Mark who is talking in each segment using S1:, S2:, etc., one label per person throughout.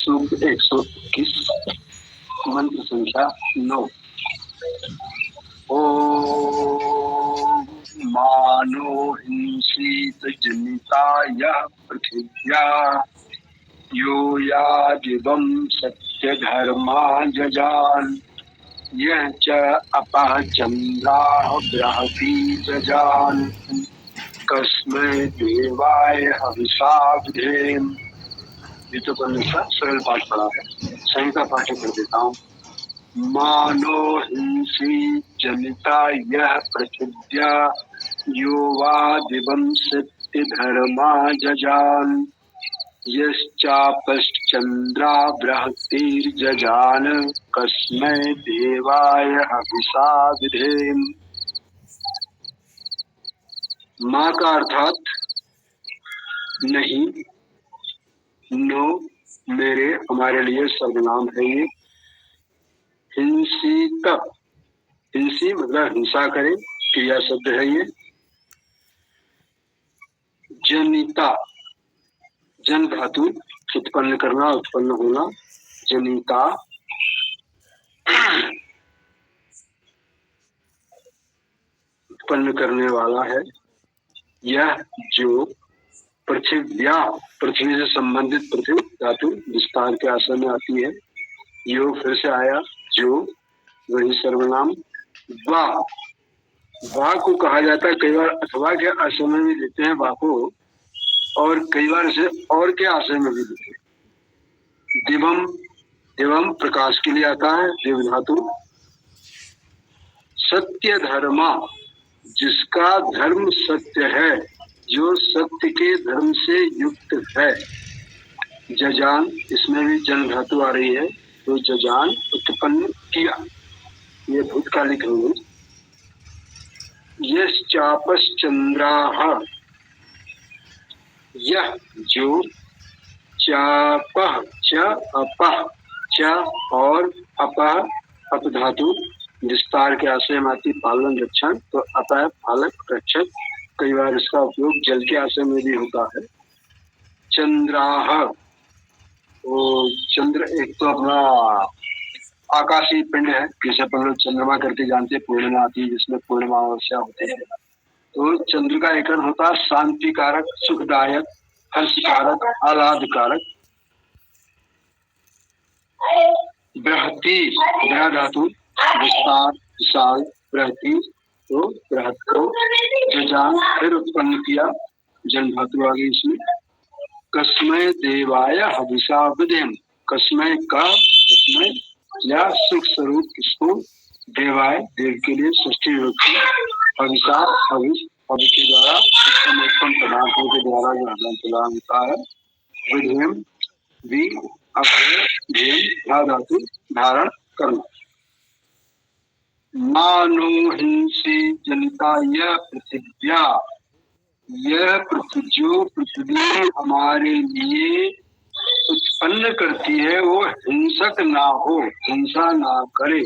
S1: सूक्त 121 मंत्र संख्या 9। ओम मानो हिंसीत जनिताय पृथिव्या यो यादिवं सत्य धर्मा जजान यह च अपः चन्द्राः बृहति जजान कस्मै देवाय हविषा विधेम। ये तो सरल पाठ पढ़ा है, संहिता पाठ कर देता हूँ। मानो हिंसी जनिता यह पृथिव्या यो वा दिवं सत्य धर्मा जजान यश्चापश्चन्द्रा बृहतिर्जजान कस्मै देवाय हविषा विधेम। माँ का अर्थात नहीं, नो मेरे, हमारे लिए सर्वनाम है ये। हिंसीत, हिंसी मतलब हिंसा करे, क्रिया शब्द है ये। जनिता, जन धातु, उत्पन्न करना, उत्पन्न होना, जनिता। उत्पन्न करने वाला है। यह जो पृथिव्या, पृथ्वी से संबंधित पृथ्वी धातु विस्तार के आशय में आती है। योग फिर से आया, जो वही सर्वनाम। वा को कहा जाता है, कई बार अथवा के आशय में भी देते हैं वा को, और कई बार इसे और के आशय में भी देते हैं। दिवम, दिवम प्रकाश के लिए आता है, देव धातु। सत्य धर्मा, जिसका धर्म सत्य है, जो सत्य के धर्म से युक्त है। जजान, इसमें भी जन धातु आ रही है, तो जजान उत्पन्न किया, ये भूतकालिक है। यश्चापश्चन्द्राः, यह जो चापः च अपः च और अपः, अप धातु विस्तार के आशय में आती, पालन रक्षण, तो अपः पालक रक्षक। कई बार इसका उपयोग जल के आशय में भी होता है। चंद्राः, वो चंद्र एक तो अपना आकाशीय पिंड है, जैसे अपन लोग चंद्रमा करके जानते, पूर्णिमा आती है जिसमें पूर्णिमा अमावस्या होती है। तो चंद्र का एक अर्थ होता है शांति कारक, सुखदायक, हर्षकारक, आह्लादकारक। बृहति, बृह धातु विस्तार, विशाल, बृहति, तो बृहत को जजान फिर उत्पन्न किया, जन धातु आ गई इसमें। कस्मै देवाय हविषा विधेम, कस्मै का, कस्मै या सुख स्वरूप किसको, देवाय देव के लिए, षष्ठी विभक्ति, हविषा हविष, हवि के द्वारा उत्पन्न पदार्थों के द्वारा जो आदान प्रदान होता है। विधेम भी धातु धारण करना। मानो हिंसी जनिता यह पृथिव्या, यह जो पृथ्वी हमारे लिए उत्पन्न करती है वो हिंसक ना हो, हिंसा ना करे।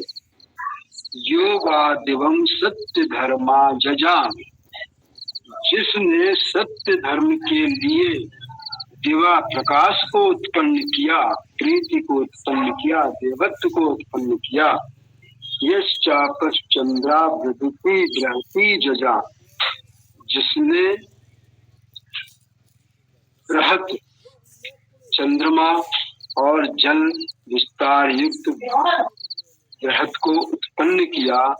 S1: यो वा दिवम सत्य धर्मा जजान, जिसने सत्य धर्म के लिए दिवा प्रकाश को उत्पन्न किया, प्रीति को उत्पन्न किया, देवत्व को उत्पन्न किया। यश्चापश्चन्द्रा बृहति जजान, जिसने बृहत चंद्रमा और जल विस्तार युक्त बृहत को उत्पन्न किया,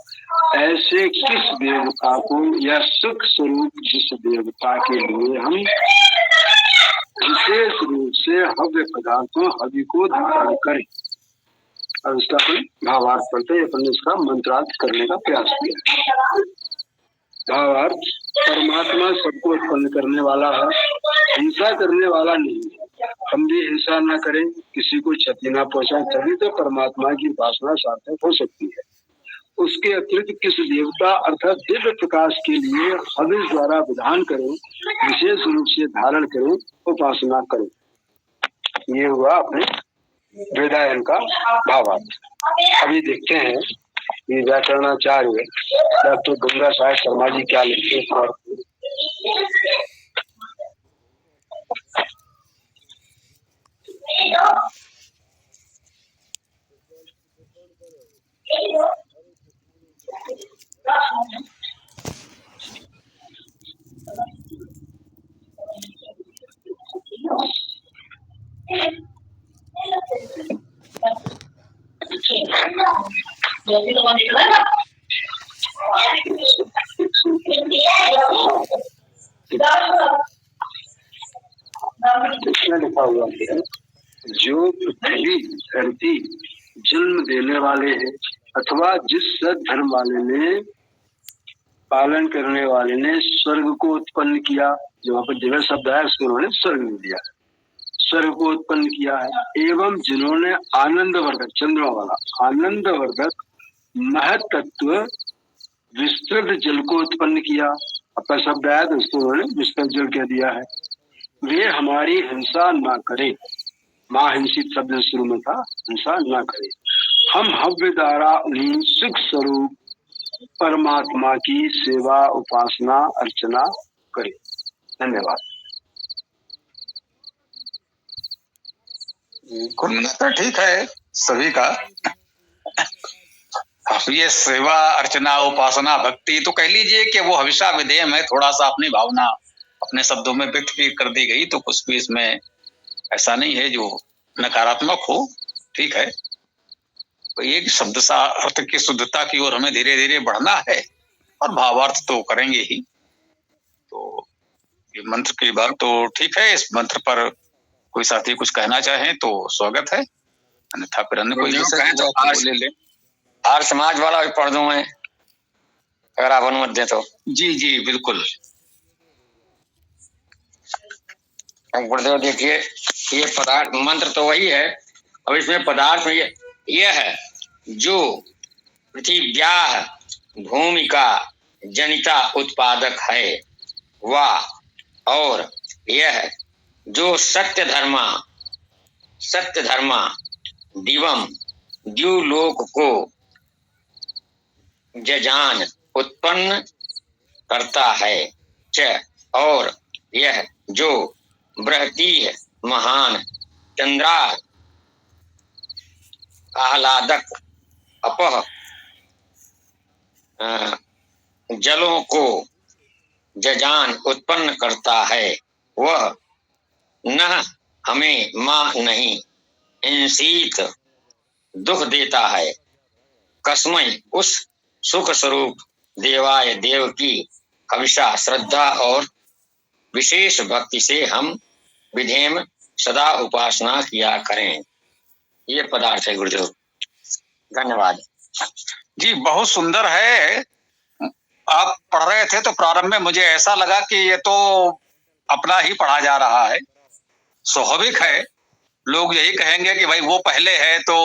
S1: ऐसे किस देवता को, या सुख स्वरूप जिस देवता के लिए हम विशेष रूप से हव्य पदार्थों, हवि को धारण करें। अब इसका अपन भावार्थ पढ़ते हैं, अपन इसका मंत्रार्थ करने का प्रयास किया। भावार्थ, परमात्मा सबको उत्पन्न करने वाला है, हिंसा करने वाला नहीं है। हम भी हिंसा ना करें, किसी को क्षति ना पहुंचाएं, तभी तो परमात्मा की उपासना सार्थक हो सकती है। उसके अतिरिक्त किस देवता अर्थात दिव्य प्रकाश के लिए हविष द्वारा विधान करें, विशेष रूप से धारण करें, उपासना करें। ये हुआ अपने वेदायन का भावार्थ। अभी देखते हैं ये व्याकरणाचार्य डॉक्टर गंगा साहेब शर्मा जी क्या लिखते हैं। इसमें लिखा हुआ है, जो पृथ्वी धरती जन्म देने वाले हैं अथवा जिस धर्म वाले ने पालन करने वाले ने स्वर्ग को उत्पन्न किया, जो वहाँ पर दिव्य शब्द है उसको उन्होंने स्वर्ग में दिया, स्वर्ग को उत्पन्न किया है, एवं जिन्होंने आनंद वर्धक, चंद्रमा वाला आनंद वर्धक महत्त्व विस्तृत जल को उत्पन्न किया, अपना शब्द आया तो उसको उन्होंने विस्तृत जल कह दिया है। वे हमारी हिंसा ना करे, महाहिंसित शब्द शुरू में था, हिंसा ना करे। हम हव्य द्वारा उन्हीं सुख स्वरूप परमात्मा की सेवा उपासना अर्चना करें। धन्यवाद।
S2: कुल मिलाकर ठीक है सभी का। अब ये सेवा अर्चना उपासना भक्ति तो कह लीजिए कि वो हमेशा विधेय में थोड़ा सा अपनी भावना अपने शब्दों में व्यक्त कर दी गई, तो कुछ भी इसमें ऐसा नहीं है जो नकारात्मक हो। ठीक है, तो ये शब्द सा अर्थ की शुद्धता की ओर हमें धीरे धीरे बढ़ना है और भावार्थ तो करेंगे ही। तो ये मंत्र की बात तो ठीक है, इस मंत्र पर कोई साथी कुछ कहना चाहे तो स्वागत है, अन्यथा फिर अन्य कोई ले ले।
S3: आर्य समाज वाला भी पढ़ दूं मैं, अगर आप अनुमति दें तो।
S2: जी जी बिल्कुल।
S3: गुरुदेव देखिए, ये पदार्थ मंत्र तो वही है, अब इसमें पदार्थ ये है, जो पृथिव्याः भूमिका जनिता उत्पादक है वह, और यह जो सत्य धर्मा दिवम द्युलोक को जजान उत्पन्न करता है च, और यह जो बृहती महान चंद्रा आह्लादक अपह जलों को जजान उत्पन्न करता है, वह न हमें मां नहीं इंसित दुख देता है। कसमय उस सुख स्वरूप देवाय देव की हमेशा श्रद्धा और विशेष भक्ति से हम विधेम सदा उपासना किया करें। ये पदार्थ है गुरुदेव। धन्यवाद
S2: जी, बहुत सुंदर है। आप पढ़ रहे थे तो प्रारंभ में मुझे ऐसा लगा कि ये तो अपना ही पढ़ा जा रहा है। स्वाभाविक है, लोग यही कहेंगे कि भाई वो पहले है तो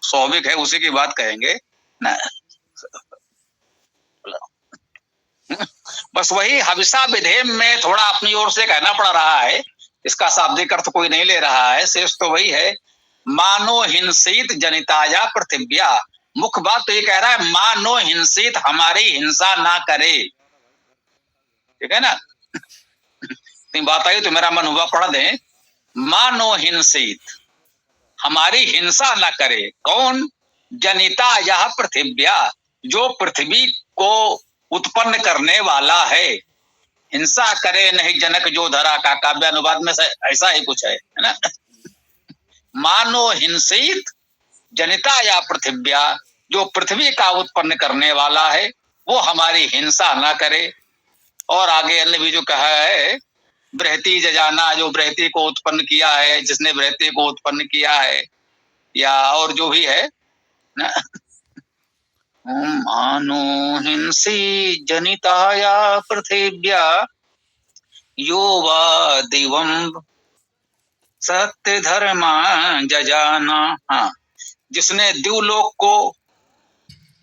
S2: स्वाभाविक है उसी की बात कहेंगे ना। बस वही हविषा विधेम में थोड़ा अपनी ओर से कहना पड़ रहा है, इसका शाब्दिक अर्थ कोई नहीं ले रहा है, शेष तो वही है। मानो हिंसित जनिताया पृथिव्या, मुख्य बात तो ये कह रहा है मानो हिंसित, हमारी हिंसा ना करे। ठीक है ना, बात आई तो मेरा मन हुआ पढ़ दें। मानो हिंसित, हमारी हिंसा ना करे। कौन? जनिता यह पृथिव्या, जो पृथ्वी को उत्पन्न करने वाला है। हिंसा करे नहीं जनक जो धरा का काव्य अनुवाद में ऐसा ही कुछ है ना। मानो हिंसित जनिता या पृथिव्या, जो पृथ्वी का उत्पन्न करने वाला है वो हमारी हिंसा ना करे। और आगे अन्य भी जो कहा है, बृहती जजाना, जो बृहती को उत्पन्न किया है, जिसने बृहती को उत्पन्न किया है, या और जो भी है ना। मानो हिंसी जनिताया पृथिव्या यो वा दिवम सत्य धर्मा जजाना। हाँ, जिसने द्युलोक को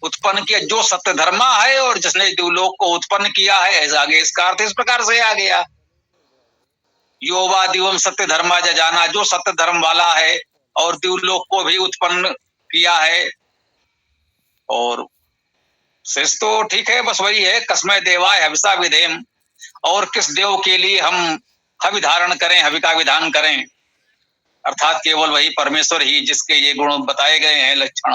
S2: उत्पन्न किया, जो सत्य धर्मा है और जिसने द्युलोक को उत्पन्न किया है, ऐसा आगे इसका अर्थ इस प्रकार से आ गया। यो वा दिवम सत्य धर्मा जजाना, जो सत्य धर्म वाला है और द्युलोक को भी उत्पन्न किया है। और शेष तो ठीक है, बस वही है, कस्मै देवाय हविषा विधेम, और किस देव के लिए हम हवि धारण करें, हवि का विधान करें, अर्थात केवल वही परमेश्वर ही जिसके ये गुण बताए गए हैं, लक्षण,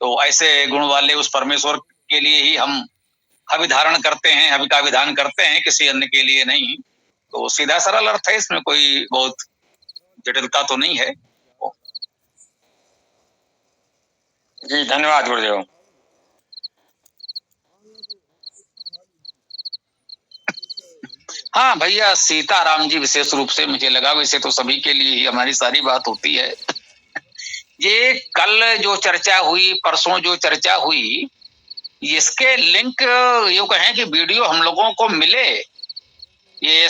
S2: तो ऐसे गुण वाले उस परमेश्वर के लिए ही हम हवि धारण करते हैं, हवि का विधान करते हैं, किसी अन्य के लिए नहीं। तो सीधा सरल अर्थ है, इसमें कोई बहुत जटिलता तो नहीं है।
S3: जी धन्यवाद गुरुदेव।
S2: हाँ भैया, सीताराम जी विशेष रूप से मुझे लगा, वैसे तो सभी के लिए ही हमारी सारी बात होती है। ये कल जो चर्चा हुई, परसों जो चर्चा हुई, इसके लिंक यूं कहें कि वीडियो हम लोगों को मिले, ये